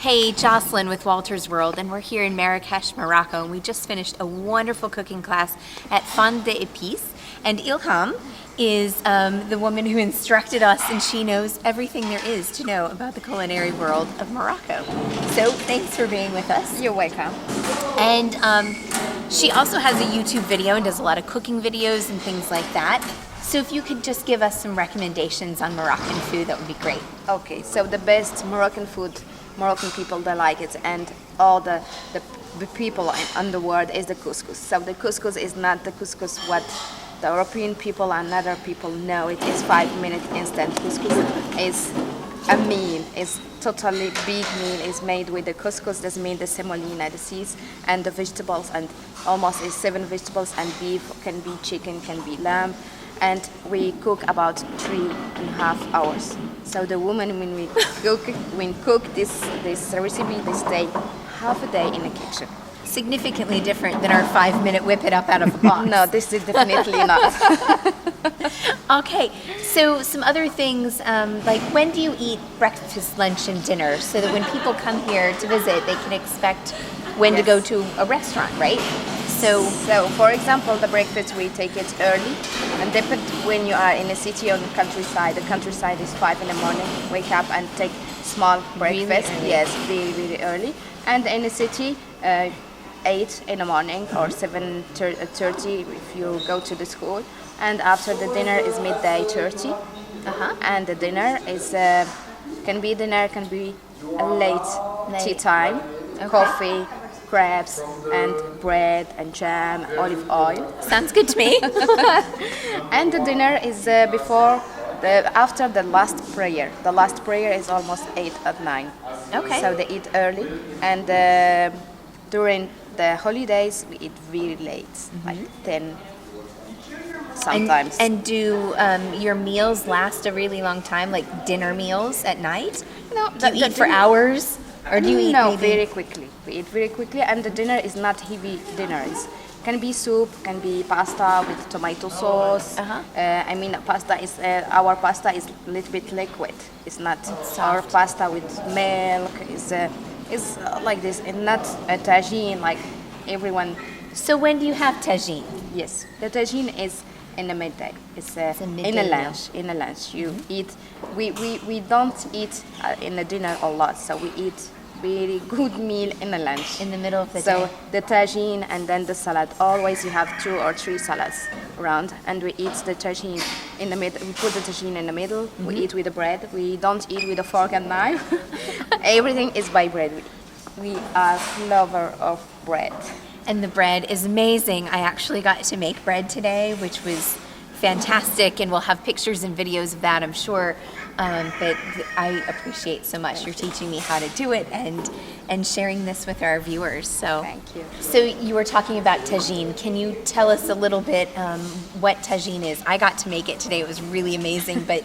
Hey, Jocelyn with Wolters World, and we're here in Marrakech, Morocco, and we just finished a wonderful cooking class at Faim d'Épices, and Ilham is the woman who instructed us, and she knows everything there is to know about the culinary world of Morocco. So thanks for being with us. You're welcome. And she also has a YouTube video and does a lot of cooking videos and things like that. So if you could just give us some recommendations on Moroccan food, that would be great. Okay, so the best Moroccan food, Moroccan people, they like it, and all the people in the world is the couscous. So the couscous is not the couscous what the European people and other people know. It is 5-minute instant couscous. Is a meal. It's totally big meal. It's made with the couscous. That's mean the semolina, the seeds, and the vegetables, and almost is 7 vegetables and beef. Can be chicken, can be lamb. And we cook about 3.5 hours. So the woman, when we cook this recipe, they stay half a day in the kitchen. Significantly different than our 5-minute whip it up out of a box. No, this is definitely not. Okay, so some other things, like when do you eat breakfast, lunch, and dinner so that when people come here to visit, they can expect when to go to a restaurant, right? So for example, the breakfast, we take it early, and depend when you are in a city or the countryside. The countryside is 5 in the morning, wake up and take small breakfast. Really yes, really early. And in the city, 8 in the morning or 7:30 if you go to the school. And after the dinner is midday 30. And the dinner is can be a late tea time, coffee, crabs, and bread and jam, olive oil. Sounds good to me. And the dinner is after the last prayer. The last prayer is almost 8 at 9. Okay. So they eat early, and during the holidays we eat very late, like 10 sometimes. And do your meals last a really long time, like dinner meals at night? No, do you eat for hours? Or do you eat No, maybe? very quickly. We eat very quickly, and the dinner is not heavy dinner. It can be soup, can be pasta with tomato sauce. Pasta is our pasta is a little bit liquid. It's not our pasta with milk. It's like this, and not a Tajine like everyone. So when do you have Tajine? Yes, the Tajine is in the midday. It's a midday in a meal. lunch. In a lunch, you eat. We don't eat in the dinner a lot, so we eat very good meal in the lunch. In the middle of the day. So the Tajine and then the salad. Always you have 2 or 3 salads around, and we eat the Tajine in the middle. We put the Tajine in the middle. We eat with the bread. We don't eat with a fork and knife. Everything is by bread. We are lover of bread. And the bread is amazing. I actually got to make bread today, which was fantastic, and we'll have pictures and videos of that, I'm sure. But I appreciate so much you're teaching me how to do it and sharing this with our viewers. So Thank you. So you were talking about Tajine. Can you tell us a little bit what Tajine is? I got to make it today. It was really amazing. But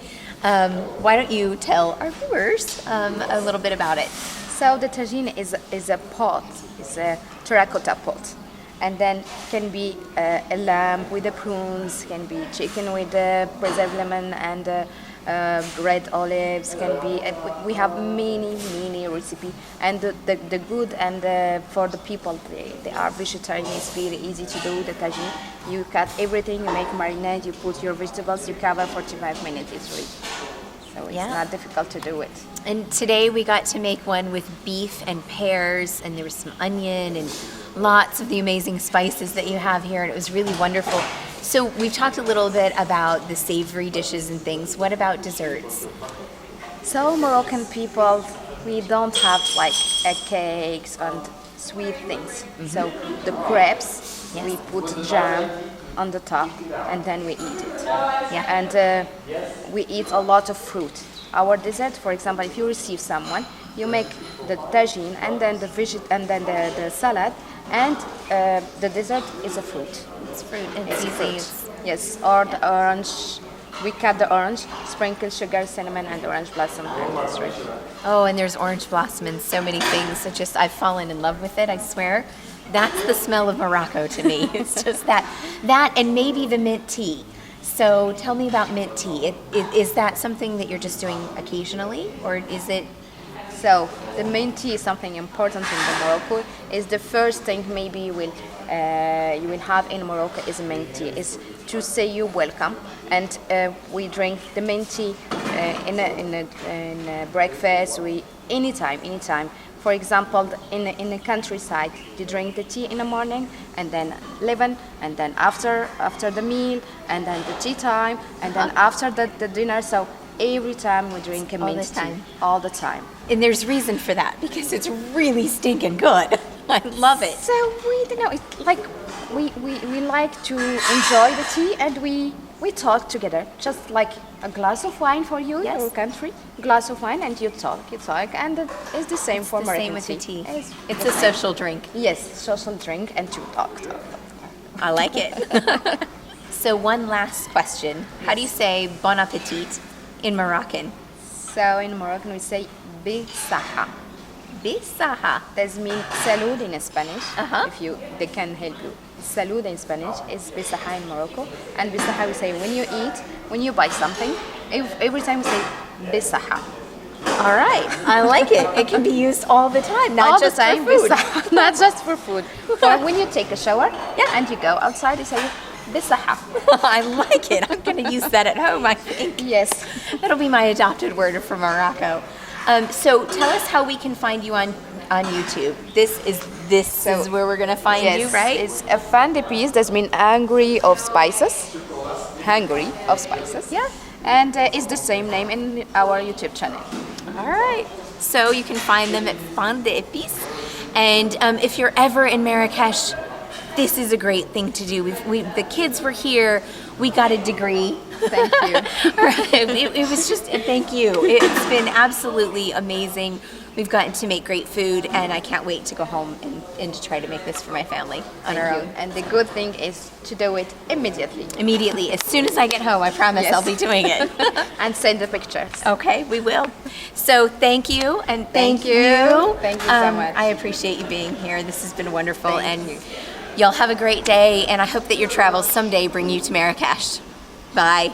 why don't you tell our viewers a little bit about it? So the Tajine is a pot. It's a terracotta pot. And then can be a lamb with the prunes, can be chicken with the preserved lemon and red olives, can be, we have many recipe. And the good and for the people, they are vegetarian, it's very easy to do the Tajine. You cut everything, you make marinade, you put your vegetables, you cover 45 minutes, it's ready. So it's not difficult to do it. And today we got to make one with beef and pears, and there was some onion and lots of the amazing spices that you have here, and it was really wonderful. So we've talked a little bit about the savory dishes and things. What about desserts? So Moroccan people, we don't have like cakes and sweet things. So the crepes, we put jam on the top, and then we eat it. And we eat a lot of fruit. Our dessert, for example, if you receive someone, you make the tagine and then the salad, and the dessert is a fruit. It's fruit. It's fruit. Yes, or the orange. We cut the orange, sprinkle sugar, cinnamon, and orange blossom, and it's ready. Oh, and there's orange blossom and so many things. So just, I've fallen in love with it, I swear. That's the smell of Morocco to me. It's just that and maybe the mint tea. So tell me about mint tea. Is that something that you're just doing occasionally, or is it? So the main tea is something important in the Morocco. Is the first thing maybe you will have in Morocco is main tea. Is to say you welcome, and we drink the main tea in a breakfast. We anytime. For example, in the countryside, you drink the tea in the morning, and then 11, and then after the meal, and then the tea time, and then after the dinner. So every time we drink a mint tea. All the time. And there's reason for that, because it's really stinking good. I love it. So we don't know. It's like we like to enjoy the tea, and we talk together, just like a glass of wine for you, Yes. your country, glass of wine, and you talk, and it's the same for The Moroccan same with the tea. It's the a same. social drink. Yes, social drink and to talk. I like it. So one last question. How do you say bon appetit in Moroccan? So in Moroccan we say bisaha. Bisaha. That means salud in Spanish. Uh-huh. If they can help you. Salud in Spanish is bisaha in Morocco, and bisaha we say when you eat, when you buy something. Every time we say bisaha. All right. I like it. It can be used all the time, not All just the time, for food. bisaha, not just for food. Or when you take a shower, and you go outside, you say bisaha. I like it. I'm going to use that at home, I think. Yes. That'll be my adopted word for Morocco. So tell us how we can find you on YouTube. This is where we're going to find you, right? It's a fan de piece. That means hungry of spices. Hungry of spices. Yeah. And it's the same name in our YouTube channel. All right. So you can find them at Faim d'Epices. And if you're ever in Marrakech, this is a great thing to do. The kids were here. We got a degree. Thank you. It was just a thank you. It's been absolutely amazing. We've gotten to make great food, and I can't wait to go home and to try to make this for my family on our own. And the good thing is to do it immediately. Immediately, as soon as I get home, I promise Yes. I'll be doing it. And send the pictures. Okay, we will. So thank you, and Thank you. Thank you so much. I appreciate you being here. This has been wonderful, Thank and you. y'all have a great day, and I hope that your travels someday bring you to Marrakech. Bye.